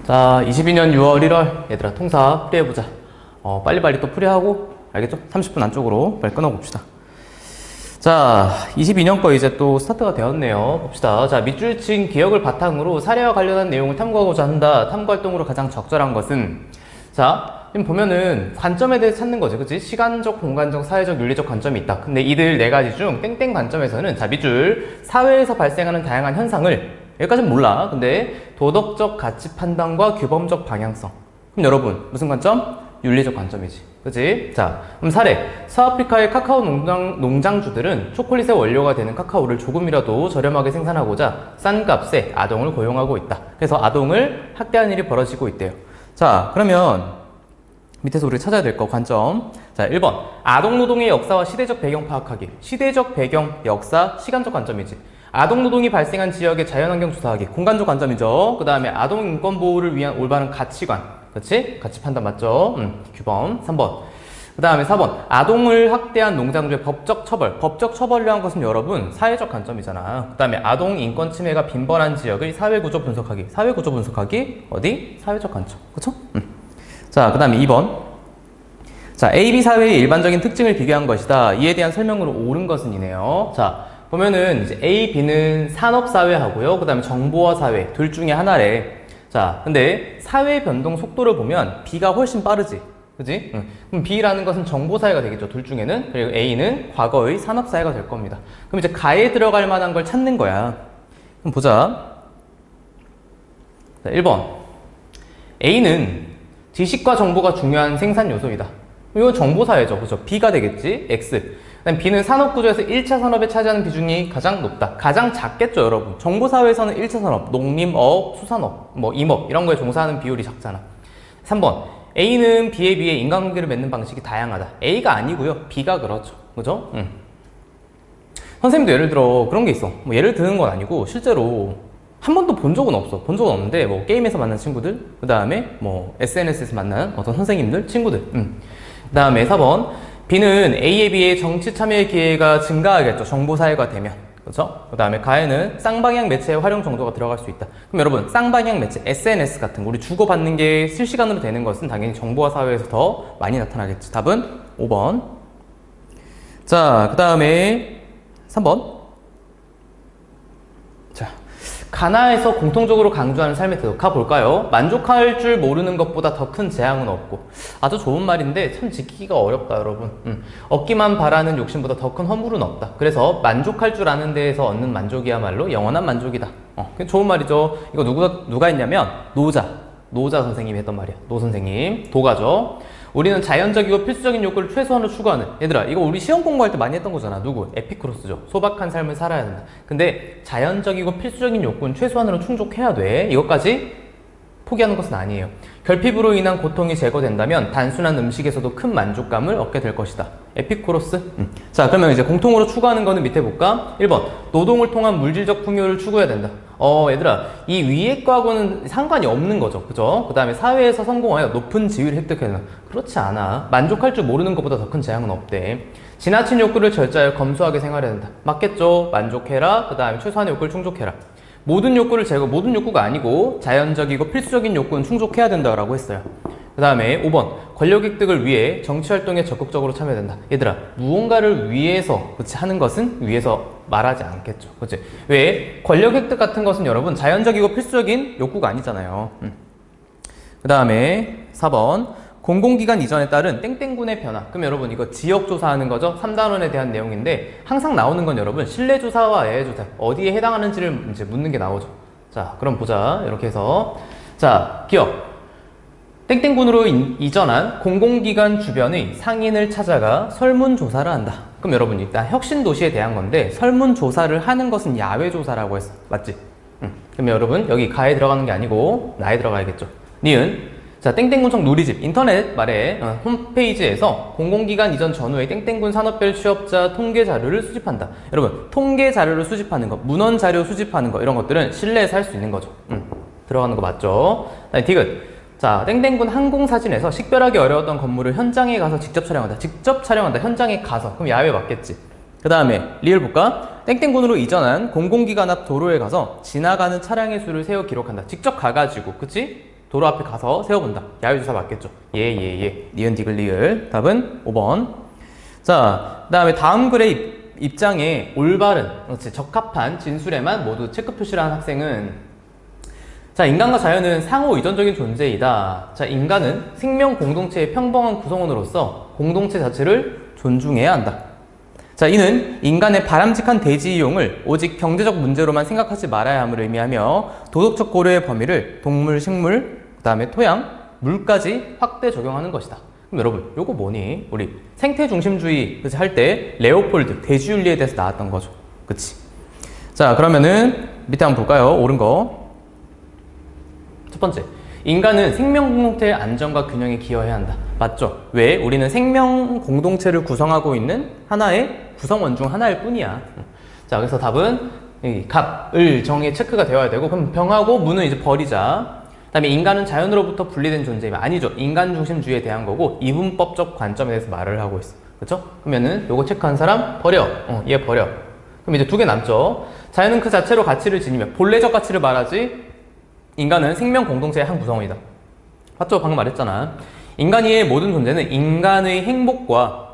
자, 22년 6월 1월 얘들아 통사 풀이해보자. 빨리빨리 또 풀이하고 알겠죠? 30분 안쪽으로 빨리 끊어봅시다. 자, 22년 거 이제 또 스타트가 되었네요. 봅시다. 자, 밑줄친 기억을 바탕으로 사례와 관련한 내용을 탐구하고자 한다. 탐구활동으로 가장 적절한 것은, 자, 지금 보면은 관점에 대해 찾는 거지, 그치? 시간적, 공간적, 사회적, 윤리적 관점이 있다. 근데 이들 네 가지 중 땡땡 관점에서는, 자, 밑줄 사회에서 발생하는 다양한 현상을, 여기까지는 몰라. 근데 도덕적 가치 판단과 규범적 방향성. 그럼 여러분 무슨 관점? 윤리적 관점이지, 그치? 자, 그럼 사례. 서아프리카의 카카오 농장주들은 초콜릿의 원료가 되는 카카오를 조금이라도 저렴하게 생산하고자 싼 값에 아동을 고용하고 있다. 그래서 아동을 학대하는 일이 벌어지고 있대요. 자, 그러면 밑에서 우리가 찾아야 될 거 관점. 자, 1번 아동노동의 역사와 시대적 배경 파악하기. 시대적 배경, 역사, 시간적 관점이지. 아동노동이 발생한 지역의 자연환경 조사하기. 공간적 관점이죠. 그 다음에 아동 인권 보호를 위한 올바른 가치관. 그렇지? 가치 판단 맞죠? 규범. 3번. 그 다음에 4번. 아동을 학대한 농장주의 법적 처벌. 법적 처벌이라는 것은 여러분 사회적 관점이잖아. 그 다음에 아동 인권 침해가 빈번한 지역의 사회구조 분석하기. 사회구조 분석하기 어디? 사회적 관점. 그쵸? 자, 그 다음에 2번. 자, A, B 사회의 일반적인 특징을 비교한 것이다. 이에 대한 설명으로 옳은 것은 이네요. 자, 보면은 이제 A, B는 산업사회하고요. 그 다음에 정보화 사회 둘 중에 하나래. 자, 근데 사회 변동 속도를 보면 B가 훨씬 빠르지. 그지? 그럼 B라는 것은 정보사회가 되겠죠. 둘 중에는. 그리고 A는 과거의 산업사회가 될 겁니다. 그럼 이제 가에 들어갈 만한 걸 찾는 거야. 그럼 보자. 자, 1번. A는 지식과 정보가 중요한 생산 요소이다. 이건 정보사회죠. 그죠? B가 되겠지? X. 그다음 B는 산업구조에서 1차 산업에 차지하는 비중이 가장 높다. 가장 작겠죠, 여러분. 정보사회에서는 1차 산업, 농림업, 수산업, 뭐 임업 이런 거에 종사하는 비율이 작잖아. 3번. A는 B에 비해 인간관계를 맺는 방식이 다양하다. A가 아니고요. B가 그렇죠. 그죠? 선생님도 예를 들어 그런 게 있어. 뭐 예를 드는 건 아니고 실제로 한 번도 본 적은 없어. 본 적은 없는데 뭐 게임에서 만난 친구들, 그 다음에 뭐 SNS에서 만난 어떤 선생님들, 친구들. 그 다음에 4번. B는 A에 비해 정치 참여의 기회가 증가하겠죠. 정보사회가 되면. 그렇죠? 그 다음에 가에는 쌍방향 매체의 활용 정도가 들어갈 수 있다. 그럼 여러분 쌍방향 매체, SNS 같은 거 우리 주고받는 게 실시간으로 되는 것은 당연히 정보화 사회에서 더 많이 나타나겠지. 답은 5번. 자, 그 다음에 3번. 자, 가나에서 공통적으로 강조하는 삶의 태도 가볼까요? 만족할 줄 모르는 것보다 더 큰 재앙은 없고. 아주 좋은 말인데 참 지키기가 어렵다, 여러분. 얻기만 바라는 욕심보다 더 큰 허물은 없다. 그래서 만족할 줄 아는 데에서 얻는 만족이야말로 영원한 만족이다. 좋은 말이죠. 이거 누가 했냐면 노자 선생님이 했던 말이야. 노 선생님. 도가죠. 우리는 자연적이고 필수적인 욕구를 최소한으로 추구하는. 얘들아, 이거 우리 시험 공부할 때 많이 했던 거잖아. 누구? 에피쿠로스죠. 소박한 삶을 살아야 된다. 근데 자연적이고 필수적인 욕구는 최소한으로 충족해야 돼. 이것까지 포기하는 것은 아니에요. 결핍으로 인한 고통이 제거된다면 단순한 음식에서도 큰 만족감을 얻게 될 것이다. 에피쿠로스. 자, 그러면 이제 공통으로 추구하는 거는 밑에 볼까? 1번. 노동을 통한 물질적 풍요를 추구해야 된다. 얘들아, 이 위에 거하고는 상관이 없는 거죠. 그죠? 그 다음에 사회에서 성공하여 높은 지위를 획득해야 된다. 그렇지 않아. 만족할 줄 모르는 것보다 더 큰 재앙은 없대. 지나친 욕구를 절제하여 검소하게 생활해야 된다. 맞겠죠? 만족해라. 그 다음에 최소한의 욕구를 충족해라. 모든 욕구를 모든 욕구가 아니고 자연적이고 필수적인 욕구는 충족해야 된다라고 했어요. 그 다음에 5번. 권력 획득을 위해 정치활동에 적극적으로 참여해야 된다. 얘들아, 무언가를 위해서 하는 것은 위해서 말하지 않겠죠. 그치? 왜? 권력 획득 같은 것은 여러분 자연적이고 필수적인 욕구가 아니잖아요. 그 다음에 4번. 공공기관 이전에 따른 땡땡군의 변화. 그럼 여러분 이거 지역조사하는 거죠. 3단원에 대한 내용인데 항상 나오는 건 여러분 실내조사와 예외조사 어디에 해당하는지를 이제 묻는 게 나오죠. 자, 그럼 보자. 이렇게 해서 자, 기억. 땡땡군으로 이전한 공공기관 주변의 상인을 찾아가 설문조사를 한다. 그럼 여러분 일단 혁신도시에 대한 건데 설문조사를 하는 것은 야외조사라고 했어. 맞지? 그럼 여러분 여기 가에 들어가는 게 아니고 나에 들어가야겠죠. 니은. 자, 땡땡군청 누리집 인터넷 말에 홈페이지에서 공공기관 이전 전후의 땡땡군 산업별 취업자 통계 자료를 수집한다. 여러분 통계 자료를 수집하는 거, 문헌 자료 수집하는 거 이런 것들은 실내에서 할 수 있는 거죠. 들어가는 거 맞죠? 디귿. 자, 땡땡군 항공사진에서 식별하기 어려웠던 건물을 현장에 가서 직접 촬영한다. 직접 촬영한다. 현장에 가서. 그럼 야외 맞겠지. 그 다음에 리을 볼까? 땡땡군으로 이전한 공공기관 앞 도로에 가서 지나가는 차량의 수를 세어 기록한다. 직접 가가지고, 그치? 도로 앞에 가서 세워본다. 야유조사 맞겠죠? 예. 니은 디귿 리을. 답은 5번. 자, 그 다음에 다음 글의 입장에 올바른, 그렇지, 적합한 진술에만 모두 체크 표시를 한 학생은, 자, 인간과 자연은 상호 의존적인 존재이다. 자, 인간은 생명 공동체의 평범한 구성원으로서 공동체 자체를 존중해야 한다. 자, 이는 인간의 바람직한 대지 이용을 오직 경제적 문제로만 생각하지 말아야 함을 의미하며 도덕적 고려의 범위를 동물, 식물, 그 다음에 토양, 물까지 확대 적용하는 것이다. 그럼 여러분, 요거 뭐니? 우리 생태 중심주의 할 때 레오폴드 대지윤리에 대해서 나왔던 거죠. 그치? 자, 그러면은 밑에 한번 볼까요? 옳은 거. 첫 번째, 인간은 생명 공동체의 안정과 균형에 기여해야 한다. 맞죠? 왜? 우리는 생명 공동체를 구성하고 있는 하나의 구성원 중 하나일 뿐이야. 자, 그래서 답은 이 갑, 을, 정에 체크가 되어야 되고, 그럼 병하고 무는 이제 버리자. 그 다음에 인간은 자연으로부터 분리된 존재이면 아니죠. 인간 중심주의에 대한 거고 이분법적 관점에 대해서 말을 하고 있어. 그쵸? 그러면은 요거 체크한 사람 버려. 얘 버려. 그럼 이제 두 개 남죠. 자연은 그 자체로 가치를 지니며 본래적 가치를 말하지 인간은 생명 공동체의 한 구성원이다. 맞죠? 방금 말했잖아. 인간의 모든 존재는 인간의 행복과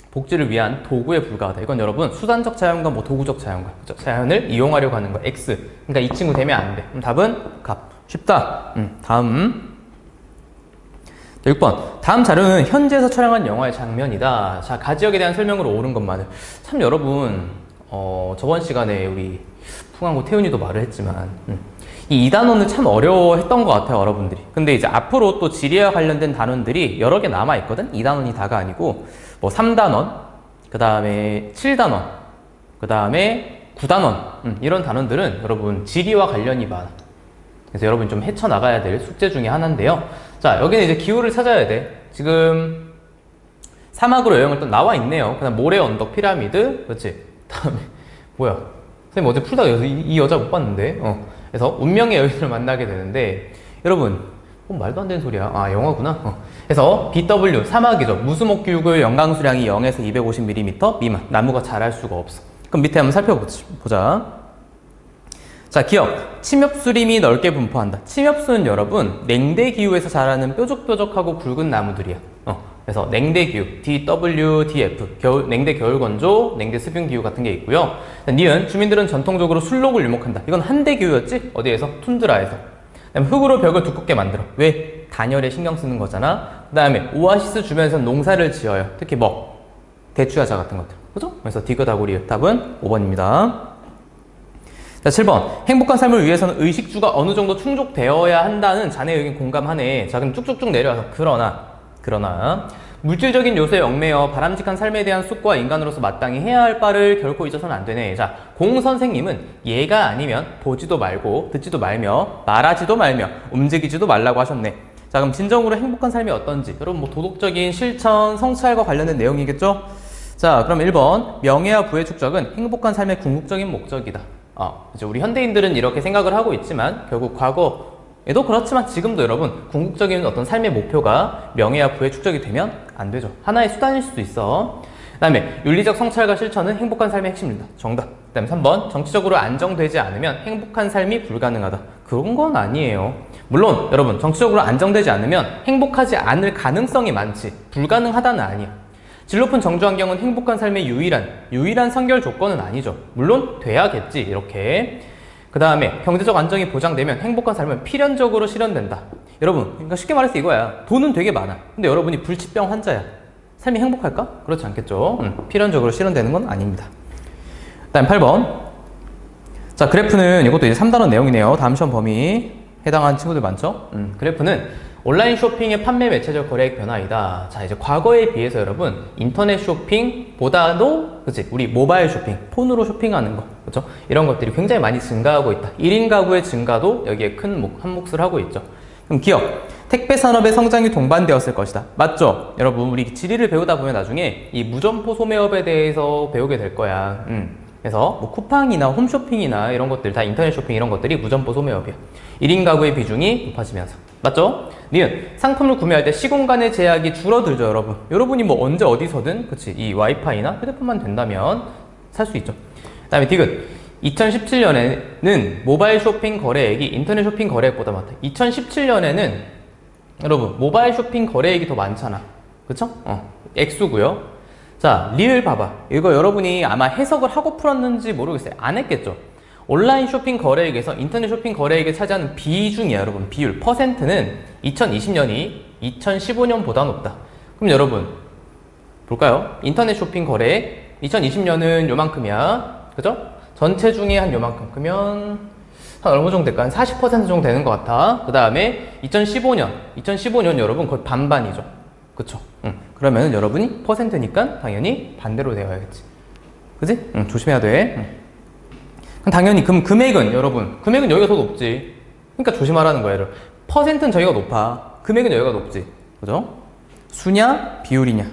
복지를 위한 도구에 불과하다. 이건 여러분 수단적 자연과 뭐 도구적 자연과, 그쵸? 자연을 이용하려고 하는 거 X. 그러니까 이 친구 되면 안 돼. 그럼 답은 갑. 쉽다. 다음. 자, 6번. 다음 자료는 현지에서 촬영한 영화의 장면이다. 자, 가지역에 대한 설명으로 옳은 것만을. 참 여러분, 저번 시간에 우리 풍한고 태훈이도 말을 했지만, 이 2단원은 참 어려워했던 것 같아요, 여러분들이. 근데 이제 앞으로 또 지리와 관련된 단원들이 여러 개 남아있거든? 2단원이 다가 아니고, 뭐 3단원, 그 다음에 7단원, 그 다음에 9단원, 이런 단원들은 여러분 지리와 관련이 많아. 그래서 여러분 좀 헤쳐나가야 될 숙제 중에 하나인데요. 자, 여기는 이제 기후를 찾아야 돼. 지금 사막으로 여행을 또 나와 있네요. 그다음 모래 언덕 피라미드, 그렇지? 다음에 뭐야? 선생님 어제 풀다가 이 여자 못 봤는데. 그래서 운명의 여인을 만나게 되는데 여러분, 말도 안 되는 소리야. 아, 영화구나. 그래서 BW 사막이죠. 무수목규율 영강수량이 0에서 250mm 미만. 나무가 자랄 수가 없어. 그럼 밑에 한번 살펴보자. 자, 기억. 침엽수림이 넓게 분포한다. 침엽수는 여러분 냉대 기후에서 자라는 뾰족뾰족하고 굵은 나무들이야. 그래서 냉대 기후, DW, DF, 냉대 겨울 건조, 냉대 습윤 기후 같은 게 있고요. 니은 주민들은 전통적으로 술록을 유목한다. 이건 한대 기후였지? 어디에서? 툰드라에서. 그다음에 흙으로 벽을 두껍게 만들어. 왜? 단열에 신경 쓰는 거잖아. 그 다음에 오아시스 주변에서 농사를 지어요. 특히 뭐 대추야자 같은 것들. 그죠? 그래서 디귿하고리의 답은 5번입니다. 자, 7번. 행복한 삶을 위해서는 의식주가 어느 정도 충족되어야 한다는 자네 의견 공감하네. 자, 그럼 쭉쭉쭉 내려와서 그러나 물질적인 요소에 얽매여 바람직한 삶에 대한 숙과 인간으로서 마땅히 해야 할 바를 결코 잊어서는 안 되네. 자, 공 선생님은 얘가 아니면 보지도 말고 듣지도 말며 말하지도 말며 움직이지도 말라고 하셨네. 자, 그럼 진정으로 행복한 삶이 어떤지, 여러분 뭐 도덕적인 실천, 성찰과 관련된 내용이겠죠? 자, 그럼 1번. 명예와 부의 축적은 행복한 삶의 궁극적인 목적이다. 이제 우리 현대인들은 이렇게 생각을 하고 있지만 결국 과거에도 그렇지만 지금도 여러분 궁극적인 어떤 삶의 목표가 명예와 부의 축적이 되면 안 되죠. 하나의 수단일 수도 있어. 그 다음에 윤리적 성찰과 실천은 행복한 삶의 핵심이다. 정답. 그 다음에 3번. 정치적으로 안정되지 않으면 행복한 삶이 불가능하다. 그런 건 아니에요. 물론 여러분 정치적으로 안정되지 않으면 행복하지 않을 가능성이 많지 불가능하다는 아니야. 질 높은 정주 환경은 행복한 삶의 유일한 선결 조건은 아니죠. 물론 돼야겠지. 이렇게. 그 다음에 경제적 안정이 보장되면 행복한 삶은 필연적으로 실현된다. 여러분, 그러니까 쉽게 말해서 이거야. 돈은 되게 많아. 근데 여러분이 불치병 환자야. 삶이 행복할까? 그렇지 않겠죠. 필연적으로 실현되는 건 아닙니다. 그 다음 8번. 자, 그래프는 이것도 이제 3단원 내용이네요. 다음 시험 범위 해당하는 친구들 많죠? 그래프는 온라인 쇼핑의 판매 매체적 거래액 변화이다. 자, 이제 과거에 비해서 여러분 인터넷 쇼핑보다도 그치 우리 모바일 쇼핑, 폰으로 쇼핑하는 거 그렇죠? 이런 것들이 굉장히 많이 증가하고 있다. 1인 가구의 증가도 여기에 큰 한 몫을 하고 있죠. 그럼 기업, 택배 산업의 성장이 동반되었을 것이다. 맞죠? 여러분 우리 지리를 배우다 보면 나중에 이 무점포 소매업에 대해서 배우게 될 거야. 그래서 뭐 쿠팡이나 홈쇼핑이나 이런 것들 다 인터넷 쇼핑 이런 것들이 무점포 소매업이야. 1인 가구의 비중이 높아지면서. 맞죠? 니은 상품을 구매할 때 시공간의 제약이 줄어들죠, 여러분. 여러분이 뭐 언제 어디서든 그치 이 와이파이나 휴대폰만 된다면 살 수 있죠. 그 다음에 디귿 2017년에는 모바일 쇼핑 거래액이 인터넷 쇼핑 거래액보다 많다. 2017년에는 여러분 모바일 쇼핑 거래액이 더 많잖아. 그쵸? 액수고요. 자, 리을 봐봐. 이거 여러분이 아마 해석을 하고 풀었는지 모르겠어요. 안 했겠죠? 온라인 쇼핑 거래액에서 인터넷 쇼핑 거래액에 차지하는 비중이야, 여러분. 비율, 퍼센트는 2020년이 2015년보다 높다. 그럼 여러분, 볼까요? 인터넷 쇼핑 거래액, 2020년은 요만큼이야. 그죠? 전체 중에 한 요만큼. 그러면, 한 얼마 정도 될까? 한 40% 정도 되는 것 같아. 그 다음에 2015년 여러분 거의 반반이죠. 그쵸? 그러면 여러분이 퍼센트니까 당연히 반대로 되어야겠지. 그지? 조심해야 돼. 그럼 당연히 금액은 여러분, 금액은 여기가 더 높지. 그러니까 조심하라는 거예요. 퍼센트는 저희가 높아. 금액은 여기가 높지. 그죠? 수냐, 비율이냐.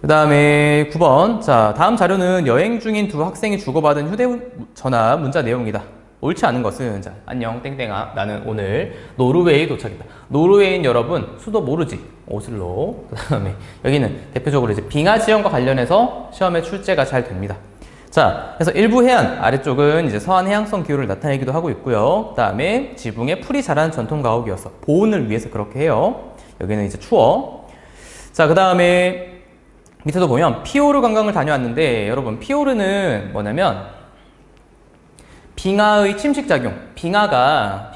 그 다음에 9번. 자, 다음 자료는 여행 중인 두 학생이 주고받은 휴대전화 문자 내용이다. 옳지 않은 것은, 자, 안녕 땡땡아, 나는 오늘 노르웨이에 도착했다. 노르웨이는 여러분 수도 모르지. 오슬로. 그 다음에 여기는 대표적으로 이제 빙하 지형과 관련해서 시험에 출제가 잘 됩니다. 자, 그래서 일부 해안, 아래쪽은 이제 서한 해양성 기후를 나타내기도 하고 있고요. 그 다음에 지붕에 풀이 자라는 전통 가옥이어서 보온을 위해서 그렇게 해요. 여기는 이제 추워. 자, 그 다음에 밑에도 보면 피오르 관광을 다녀왔는데, 여러분 피오르는 뭐냐면 빙하의 침식작용. 빙하가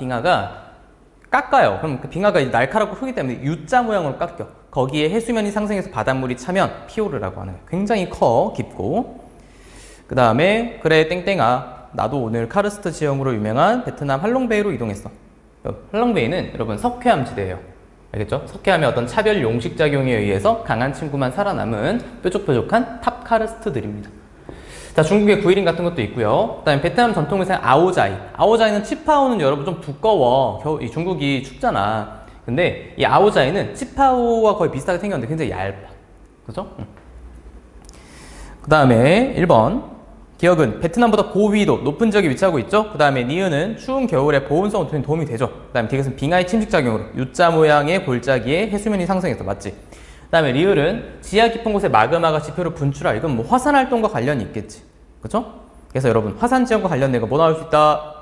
깎아요. 그럼 그 빙하가 날카롭고 크기 때문에 U자 모양으로 깎여. 거기에 해수면이 상승해서 바닷물이 차면 피오르라고 하는 거예요. 굉장히 커, 깊고. 그 다음에 그래 땡땡아, 나도 오늘 카르스트 지형으로 유명한 베트남 할롱베이로 이동했어. 할롱베이는 여러분 석회암 지대예요. 알겠죠? 석회암의 어떤 차별 용식작용에 의해서 강한 친구만 살아남은 뾰족뾰족한 탑 카르스트들입니다. 자, 중국의 구이린 같은 것도 있고요. 그 다음에 베트남 전통의상 아오자이. 아오자이는 치파오는 여러분 좀 두꺼워. 이 중국이 춥잖아. 근데 이 아오자이는 치파오와 거의 비슷하게 생겼는데 굉장히 얇아. 그죠? 그 다음에 1번. 기억은 베트남보다 고위도 높은 지역에 위치하고 있죠. 그 다음에 니은은 추운 겨울에 보온성 도움이 되죠. 그 다음에 디귿은 빙하의 침식작용으로 U자 모양의 골짜기에 해수면이 상승해서 맞지. 그 다음에 리을은 지하 깊은 곳에 마그마가 지표를 분출하. 이건 뭐 화산 활동과 관련이 있겠지. 그쵸? 그래서 여러분 화산 지형과 관련된 거 뭐 나올 수 있다?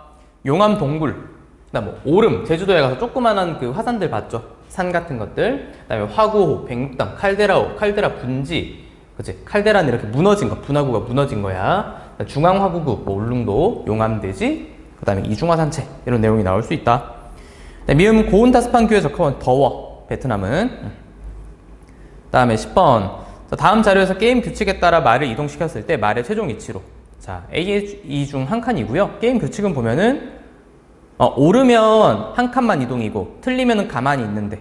용암 동굴. 그 다음 뭐 오름. 제주도에 가서 조그만한 그 화산들 봤죠. 산 같은 것들. 그 다음에 화구호, 백록담, 칼데라호, 칼데라 분지. 그치? 칼데라는 이렇게 무너진 거, 분화구가 무너진 거야. 중앙화구구, 뭐 울릉도, 용암대지, 그 다음에 이중화산체 이런 내용이 나올 수 있다. 미음 고온다습한 기후에 적합한 더워. 베트남은. 그 다음에 10번. 다음 자료에서 게임 규칙에 따라 말을 이동시켰을 때 말의 최종 위치로. 자, A 중 한 칸이고요. 게임 규칙은 보면은 오르면 한 칸만 이동이고 틀리면은 가만히 있는데.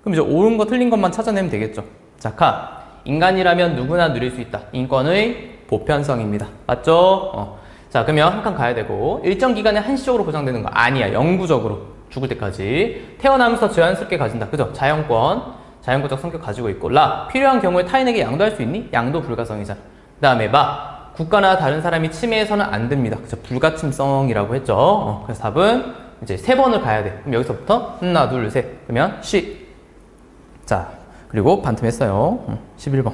그럼 이제 옳은 거 틀린 것만 찾아내면 되겠죠. 자, 카. 인간이라면 누구나 누릴 수 있다. 인권의 보편성입니다. 맞죠? 자, 그러면 한 칸 가야 되고, 일정 기간에 한시적으로 보장되는 거 아니야. 영구적으로 죽을 때까지 태어나면서 자연스럽게 가진다. 그죠? 자연구적 성격 가지고 있고. 라, 필요한 경우에 타인에게 양도할 수 있니? 양도 불가성이잖아. 그 다음에 마, 국가나 다른 사람이 침해해서는 안 됩니다. 그죠? 불가침성이라고 했죠. 그래서 답은 이제 3번을 가야 돼. 그럼 여기서부터 하나, 둘, 셋. 그러면 시. 자, 그리고 반틈했어요. 11번.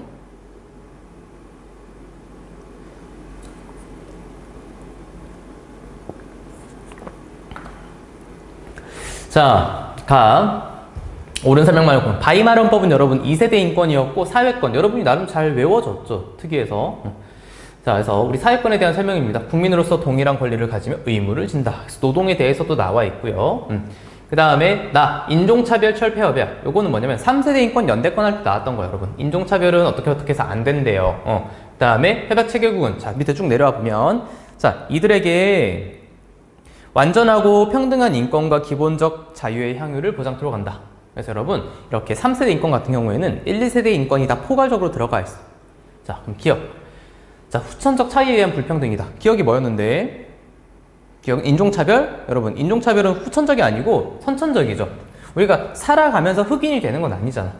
자, 옳은 설명만 해놓고. 바이마른법은 여러분 2세대 인권이었고, 사회권. 여러분이 나름 잘 외워졌죠. 특이해서. 자, 그래서 우리 사회권에 대한 설명입니다. 국민으로서 동일한 권리를 가지며 의무를 진다. 그래서 노동에 대해서도 나와 있고요. 그 다음에 인종차별 철폐협약. 요거는 뭐냐면 3세대 인권 연대권 할 때 나왔던 거예요, 여러분. 인종차별은 어떻게 해서 안 된대요. 그 다음에 협약 체결국은, 자, 밑에 쭉 내려와 보면, 자, 이들에게 완전하고 평등한 인권과 기본적 자유의 향유를 보장토록 한다. 그래서 여러분, 이렇게 3세대 인권 같은 경우에는 1, 2세대 인권이 다 포괄적으로 들어가 있어. 자, 그럼 기억. 자, 후천적 차이에 의한 불평등이다. 기억이 뭐였는데? 기억, 인종차별? 여러분, 인종차별은 후천적이 아니고 선천적이죠. 우리가 살아가면서 흑인이 되는 건 아니잖아.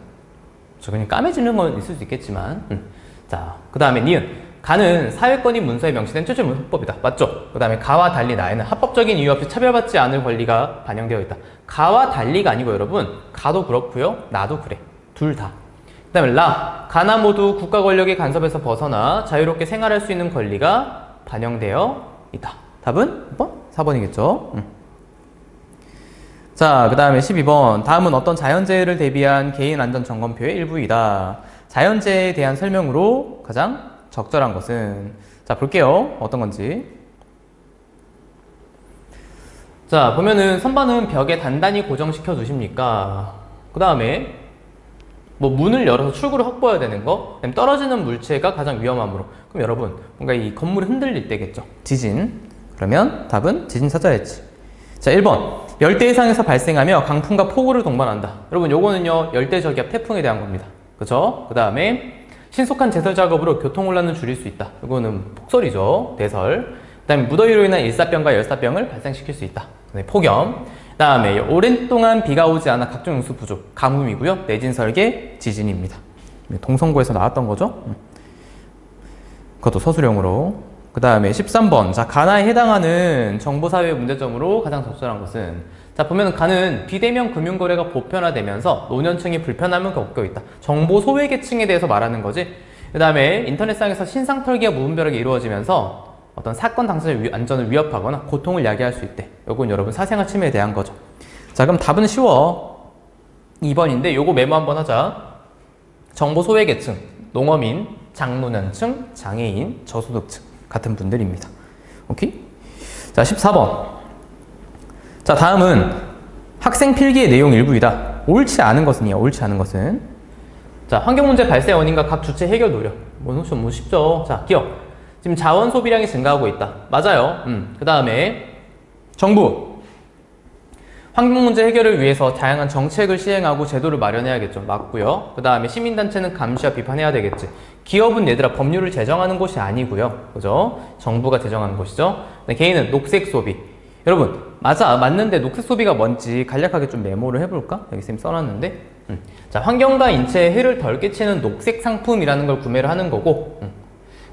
그냥 까매지는 건 있을 수 있겠지만. 자, 그 다음에 니은. 가는 사회권이 문서에 명시된 최초 문서법이다. 맞죠? 그 다음에 가와 달리 나에는 합법적인 이유 없이 차별받지 않을 권리가 반영되어 있다. 가와 달리가 아니고 여러분, 가도 그렇고요. 나도 그래. 둘 다. 그 다음에 가나 모두 국가 권력의 간섭에서 벗어나 자유롭게 생활할 수 있는 권리가 반영되어 있다. 답은 1번? 4번이겠죠. 자, 그 다음에 12번. 다음은 어떤 자연재해를 대비한 개인안전점검표의 일부이다. 자연재해에 대한 설명으로 가장 적절한 것은, 자, 볼게요. 어떤 건지. 자, 보면은 선반은 벽에 단단히 고정시켜 두십니까? 그 다음에 뭐 문을 열어서 출구를 확보해야 되는 거, 그다음에 떨어지는 물체가 가장 위험하므로. 그럼 여러분, 뭔가 이 건물이 흔들릴 때겠죠. 지진. 그러면 답은 지진 찾아야지. 자, 1번. 열대 해상에서 발생하며 강풍과 폭우를 동반한다. 여러분, 요거는요, 열대저기압 태풍에 대한 겁니다. 그죠? 그 다음에 신속한 제설 작업으로 교통혼란을 줄일 수 있다. 이거는 폭설이죠. 대설. 그 다음에 무더위로 인한 일사병과 열사병을 발생시킬 수 있다. 폭염. 그 다음에 오랜 동안 비가 오지 않아 각종 용수 부족, 가뭄이고요. 내진 설계, 지진입니다. 동성고에서 나왔던 거죠. 그것도 서술형으로. 그 다음에 13번. 자, 가나에 해당하는 정보사회 문제점으로 가장 적절한 것은, 자, 보면 가는 비대면 금융거래가 보편화되면서 노년층이 불편함을 겪고 있다. 정보 소외계층에 대해서 말하는 거지. 그 다음에 인터넷상에서 신상 털기가 무분별하게 이루어지면서 어떤 사건 당사자의 안전을 위협하거나 고통을 야기할 수 있대. 요건 여러분 사생활 침해에 대한 거죠. 자, 그럼 답은 쉬워. 2번인데 요거 메모 한번 하자. 정보 소외계층, 농어민, 장노년층, 장애인, 저소득층 같은 분들입니다. 오케이? 자, 14번. 자, 다음은 학생 필기의 내용 일부이다. 옳지 않은 것은요. 옳지 않은 것은. 자, 환경문제 발생 원인과 각 주체 해결 노력. 뭐 쉽죠. 자, 기억. 지금 자원 소비량이 증가하고 있다. 맞아요. 그 다음에 정부. 환경문제 해결을 위해서 다양한 정책을 시행하고 제도를 마련해야겠죠. 맞고요. 그 다음에 시민단체는 감시와 비판해야 되겠지. 기업은 얘들아 법률을 제정하는 곳이 아니고요. 그죠? 정부가 제정하는 곳이죠. 개인은 녹색 소비. 여러분, 맞는데 녹색 소비가 뭔지 간략하게 좀 메모를 해볼까? 여기 쌤 써놨는데. 자, 환경과 인체에 해를 덜 끼치는 녹색 상품이라는 걸 구매를 하는 거고,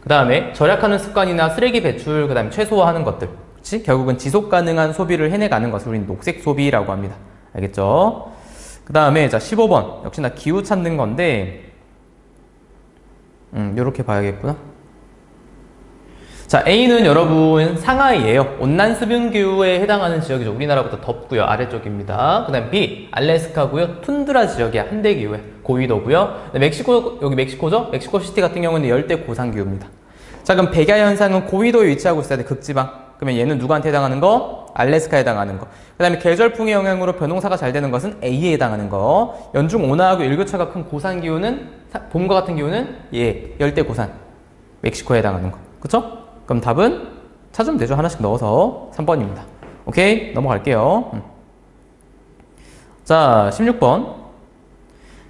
그 다음에 절약하는 습관이나 쓰레기 배출, 그 다음에 최소화하는 것들. 그치? 결국은 지속 가능한 소비를 해내가는 것을 우리는 녹색 소비라고 합니다. 알겠죠? 그 다음에 자, 15번. 역시나 기후 찾는 건데, 요렇게 봐야겠구나. 자, A는 여러분 상하이에요. 온난수변기후에 해당하는 지역이죠. 우리나라보다 덥고요. 아래쪽입니다. 그 다음 B, 알래스카고요. 툰드라 지역이야. 한대기후에. 고위도고요. 멕시코, 여기 멕시코죠? 멕시코시티 같은 경우는 열대 고산기후입니다. 자, 그럼 백야현상은 고위도에 위치하고 있어야 돼. 극지방. 그러면 얘는 누구한테 해당하는 거? 알래스카에 해당하는 거. 그 다음에 계절풍의 영향으로 변홍사가 잘 되는 것은 A에 해당하는 거. 연중 온화하고 일교차가 큰 고산기후는, 봄과 같은 기후는 열대 고산. 멕시코에 해당하는 거. 그쵸? 그럼 답은 찾으면 되죠. 하나씩 넣어서 3번입니다. 오케이? 넘어갈게요. 자, 16번.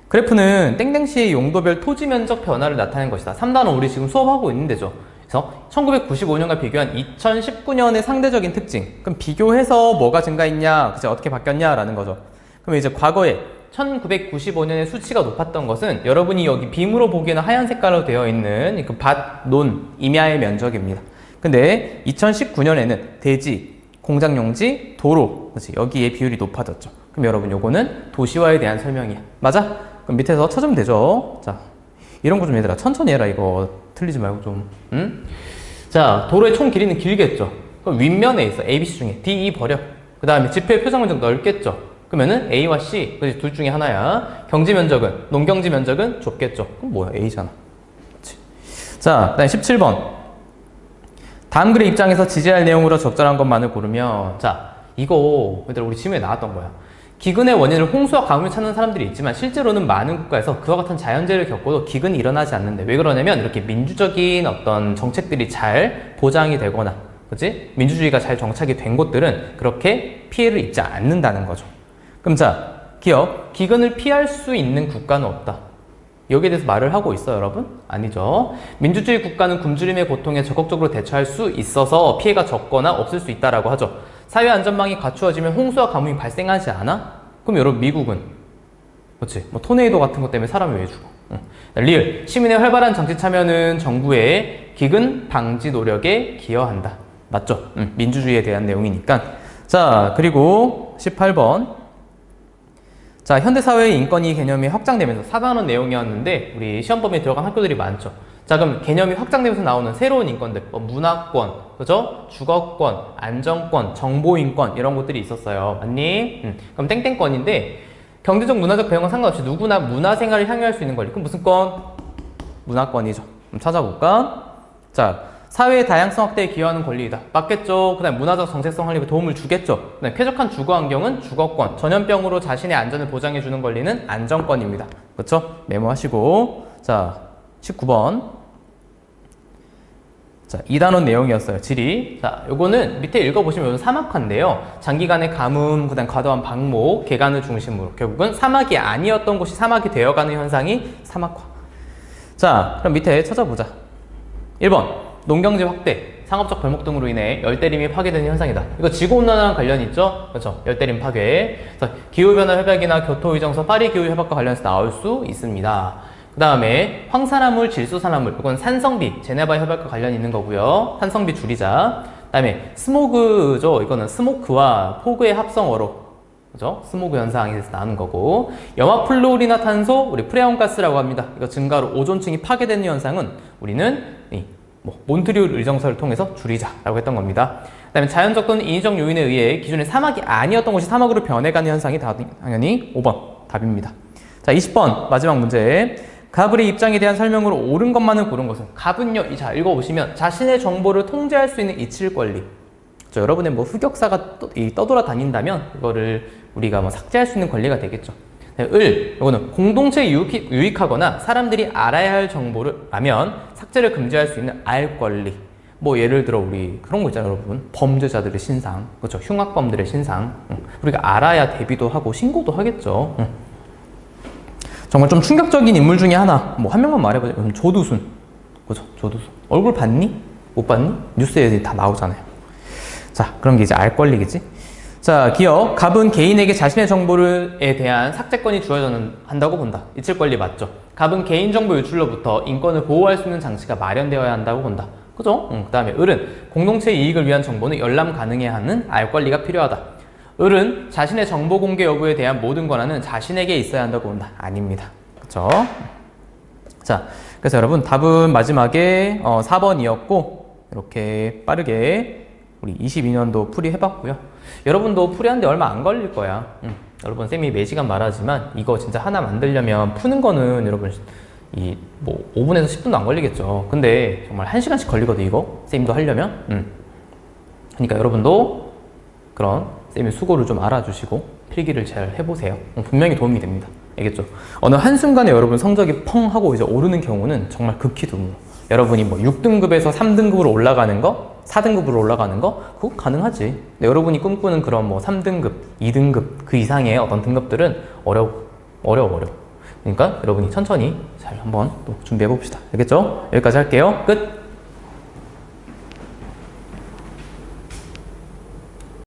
그래프는 땡땡시의 용도별 토지 면적 변화를 나타낸 것이다. 3단원 우리 지금 수업하고 있는 데죠. 그래서 1995년과 비교한 2019년의 상대적인 특징. 그럼 비교해서 뭐가 증가했냐, 그치? 어떻게 바뀌었냐라는 거죠. 그럼 이제 과거에 1995년에 수치가 높았던 것은 여러분이 여기 빔으로 보기에는 하얀 색깔로 되어 있는 그 밭, 논, 임야의 면적입니다. 근데 2019년에는 대지, 공장용지, 도로, 그치? 여기에 비율이 높아졌죠. 그럼 여러분 요거는 도시화에 대한 설명이야. 맞아? 그럼 밑에서 찾으면 되죠. 자, 이런 거 좀 얘들아 천천히 해라. 이거 틀리지 말고 좀. 응? 자, 도로의 총 길이는 길겠죠. 그럼 윗면에 있어. ABC 중에 D, E 버려. 그 다음에 지표의 표적 면적 넓겠죠. 그러면은 A와 C, 그치? 둘 중에 하나야. 경지 면적은, 농경지 면적은 좁겠죠. 그럼 뭐야? A잖아. 그치? 자, 그 다음에 17번. 다음 글의 입장에서 지지할 내용으로 적절한 것만을 고르면, 자, 이거 얘들아 우리 지문에 나왔던 거야. 기근의 원인을 홍수와 가뭄을 찾는 사람들이 있지만 실제로는 많은 국가에서 그와 같은 자연재해를 겪어도 기근이 일어나지 않는데, 왜 그러냐면 이렇게 민주적인 어떤 정책들이 잘 보장이 되거나, 그치? 민주주의가 잘 정착이 된 곳들은 그렇게 피해를 입지 않는다는 거죠. 그럼 자, 기억, 기근을 피할 수 있는 국가는 없다. 여기에 대해서 말을 하고 있어요, 여러분? 아니죠. 민주주의 국가는 굶주림의 고통에 적극적으로 대처할 수 있어서 피해가 적거나 없을 수 있다라고 하죠. 사회 안전망이 갖추어지면 홍수와 가뭄이 발생하지 않아? 그럼 여러분 미국은, 그렇지? 뭐 토네이도 같은 것 때문에 사람이 왜 죽어? 리을, 시민의 활발한 정치 참여는 정부의 기근 방지 노력에 기여한다. 맞죠? 민주주의에 대한 내용이니까. 자, 그리고 18번. 자, 현대사회의 인권이 개념이 확장되면서 4단원 내용이었는데 우리 시험범위에 들어간 학교들이 많죠. 자, 그럼 개념이 확장되면서 나오는 새로운 인권들, 뭐 문화권, 그죠? 주거권, 안정권, 정보인권 이런 것들이 있었어요. 맞니? 그럼 땡땡권인데 경제적, 문화적 배경과 상관없이 누구나 문화생활을 향유할 수 있는 권리. 그럼 무슨 권? 문화권이죠. 그럼 찾아볼까? 자, 사회의 다양성 확대에 기여하는 권리이다. 맞겠죠? 그 다음에 문화적 정체성 확립에 도움을 주겠죠? 그 다음에 쾌적한 주거 환경은 주거권, 전염병으로 자신의 안전을 보장해주는 권리는 안전권입니다. 그렇죠? 메모하시고. 자, 19번. 자, 2단원 내용이었어요. 지리. 자, 요거는 밑에 읽어보시면 요건 사막화인데요. 장기간의 가뭄, 그 다음 과도한 방목, 개간을 중심으로 결국은 사막이 아니었던 곳이 사막이 되어가는 현상이 사막화. 자, 그럼 밑에 찾아보자. 1번. 농경지 확대, 상업적 벌목 등으로 인해 열대림이 파괴되는 현상이다. 이거 지구온난화랑 관련이 있죠? 그렇죠? 열대림 파괴. 기후변화 협약이나 교토의정서 파리기후 협약과 관련해서 나올 수 있습니다. 그 다음에 황산화물, 질소산화물, 이건 산성비, 제네바 협약과 관련이 있는 거고요. 산성비 줄이자. 그 다음에 스모그죠. 이거는 스모크와 포그의 합성어로, 그죠? 스모그 현상이 돼서 나오는 거고. 염화플루오리나탄소, 우리 프레온가스라고 합니다. 이거 증가로 오존층이 파괴되는 현상은 우리는 몬트리올 의정서를 통해서 줄이자라고 했던 겁니다. 그 다음에 자연적 또는 인위적 요인에 의해 기존의 사막이 아니었던 곳이 사막으로 변해가는 현상이 당연히 5번 답입니다. 자, 20번 마지막 문제. 갑을의 입장에 대한 설명으로 옳은 것만을 고른 것은? 갑은요, 자, 읽어보시면 자신의 정보를 통제할 수 있는 이칠 권리. 여러분의 흑역사가 떠돌아다닌다면 이거를 우리가 삭제할 수 있는 권리가 되겠죠. 이거는 공동체에 유익하거나 사람들이 알아야 할 정보라면 삭제를 금지할 수 있는 알 권리. 예를 들어 우리 그런 거 있잖아요, 여러분. 범죄자들의 신상, 그렇죠? 흉악범들의 신상. 우리가 알아야 대비도 하고 신고도 하겠죠. 정말 좀 충격적인 인물 중에 하나, 한 명만 말해보자. 조두순, 그죠? 조두순. 얼굴 봤니? 못 봤니? 뉴스에 다 나오잖아요. 자, 그런 게 이제 알 권리겠지. 자, 기억. 갑은 개인에게 자신의 정보에 대한 삭제권이 주어져야 한다고 본다. 이칠 권리 맞죠? 갑은 개인정보 유출로부터 인권을 보호할 수 있는 장치가 마련되어야 한다고 본다. 그죠? 그 다음에 을은 공동체의 이익을 위한 정보는 열람 가능해야 하는 알 권리가 필요하다. 을은 자신의 정보 공개 여부에 대한 모든 권한은 자신에게 있어야 한다고 본다. 아닙니다. 그쵸? 자, 그래서 여러분 답은 마지막에 4번이었고 이렇게 빠르게 우리 22년도 풀이 해봤고요. 여러분도 풀이하는데 얼마 안 걸릴 거야. 여러분 쌤이 매시간 말하지만 이거 진짜 하나 만들려면 푸는 거는 여러분 5분에서 10분도 안 걸리겠죠. 근데 정말 1시간씩 걸리거든 이거 쌤도 하려면. 그러니까 여러분도 그런 쌤의 수고를 좀 알아주시고 필기를 잘 해보세요. 분명히 도움이 됩니다. 알겠죠? 어느 한순간에 여러분 성적이 펑 하고 이제 오르는 경우는 정말 극히 드물어. 여러분이 6등급에서 3등급으로 올라가는 거, 4등급으로 올라가는 거, 그거 가능하지. 근데 여러분이 꿈꾸는 그런 3등급, 2등급 그 이상의 어떤 등급들은 어려워. 그러니까 여러분이 천천히 잘 한번 또 준비해 봅시다. 알겠죠? 여기까지 할게요. 끝!